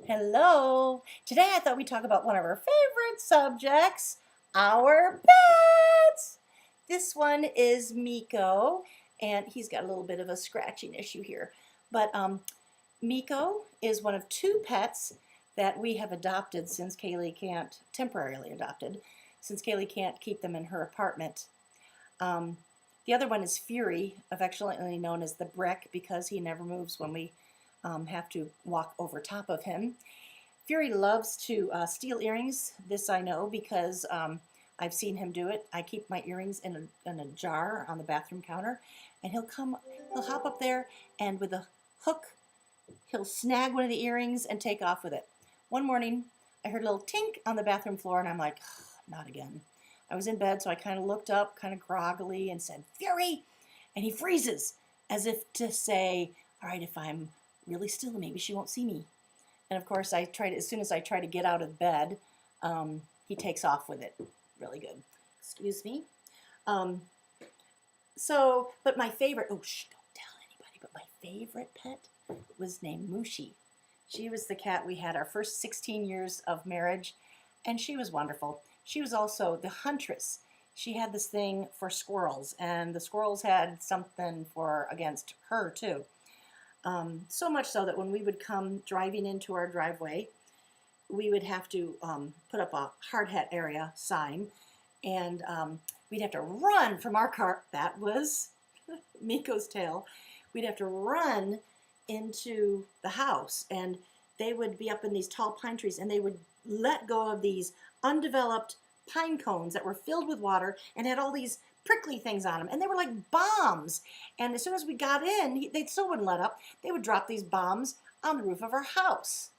Hello. Today I thought we'd talk about one of our favorite subjects, our pets. This one is Miko, and he's got a little bit of a scratching issue here. But Miko is one of two pets that we have adopted since Kaylee can't, temporarily adopted, since Kaylee can't keep them in her apartment. The other one is Fury, affectionately known as the Brick, because he never moves when we have to walk over top of him. Fury loves to steal earrings. This I know because I've seen him do it. I keep my earrings in a jar on the bathroom counter, and he'll hop up there, and with a hook, he'll snag one of the earrings and take off with it. One morning, I heard a little tink on the bathroom floor, and I'm like, not again. I was in bed, so I kind of looked up, kind of groggily, and said, Fury! And he freezes, as if to say, all right, if I'm really still, maybe she won't see me. And of course, as soon as I try to get out of bed, he takes off with it. Really good. Excuse me. But my favorite, don't tell anybody, but my favorite pet was named Mushi. She was the cat we had our first 16 years of marriage, and she was wonderful. She was also the huntress. She had this thing for squirrels, and the squirrels had something against her too. So much so that when we would come driving into our driveway, we would have to put up a hard hat area sign, and we'd have to run from our car. That was Miko's tail. We'd have to run into the house, and they would be up in these tall pine trees, and they would let go of these undeveloped pine cones that were filled with water and had all these prickly things on them, and they were like bombs. And as soon as we got in, they still wouldn't let up. They would drop these bombs on the roof of our house.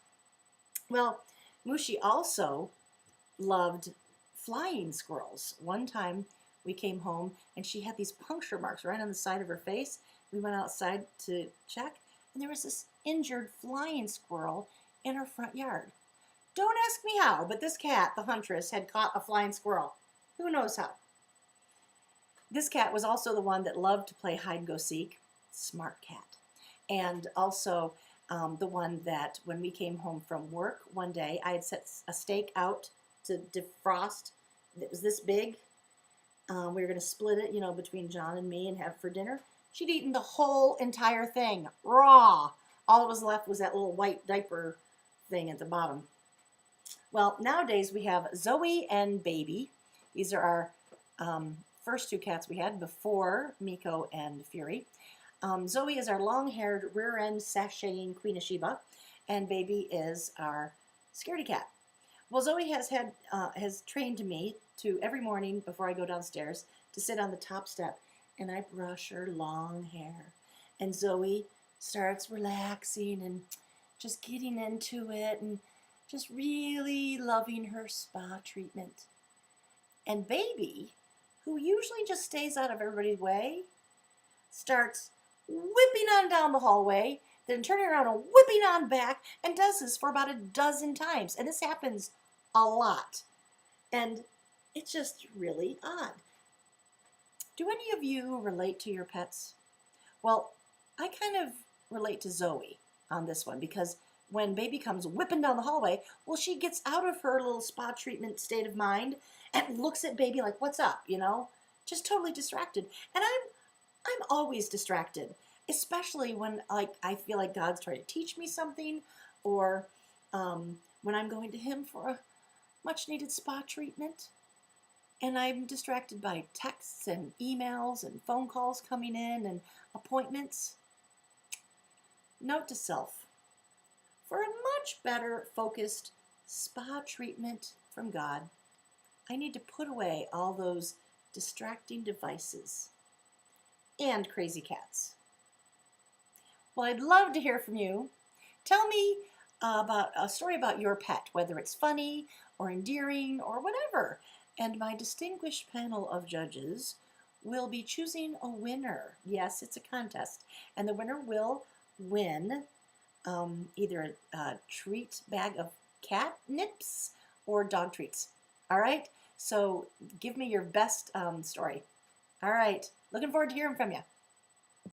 Well, Mushi also loved flying squirrels. One time we came home and she had these puncture marks right on the side of her face. We went outside to check, and there was this injured flying squirrel in her front yard. Don't ask me how, but this cat, the huntress, had caught a flying squirrel. Who knows how? This cat was also the one that loved to play hide-and-go-seek. Smart cat. And also the one that when we came home from work one day, I had set a steak out to defrost. It was this big. We were going to split it, between John and me and have it for dinner. She'd eaten the whole entire thing, raw. All that was left was that little white diaper thing at the bottom. Well, nowadays we have Zoe and Baby. These are our first two cats we had before Miko and Fury. Zoe is our long-haired, rear-end, sashaying Queen of Sheba, and Baby is our scaredy cat. Well, Zoe has trained me to every morning before I go downstairs to sit on the top step, and I brush her long hair. And Zoe starts relaxing and just getting into it and just really loving her spa treatment. And Baby, who usually just stays out of everybody's way, starts whipping on down the hallway, then turning around and whipping on back, and does this for about a dozen times. And this happens a lot. And it's just really odd. Do any of you relate to your pets? Well, I kind of relate to Zoe on this one, because when Baby comes whipping down the hallway, well, she gets out of her little spa treatment state of mind and looks at Baby like, what's up, just totally distracted. And I'm always distracted, especially when I feel like God's trying to teach me something, or when I'm going to him for a much needed spa treatment. And I'm distracted by texts and emails and phone calls coming in and appointments. Note to self: for a much better focused spa treatment from God, I need to put away all those distracting devices and crazy cats. Well, I'd love to hear from you. Tell me about a story about your pet, whether it's funny or endearing or whatever. And my distinguished panel of judges will be choosing a winner. Yes, it's a contest. And the winner will win either a treat bag of cat nips or dog treats. All right? So give me your best story. All right. Looking forward to hearing from you.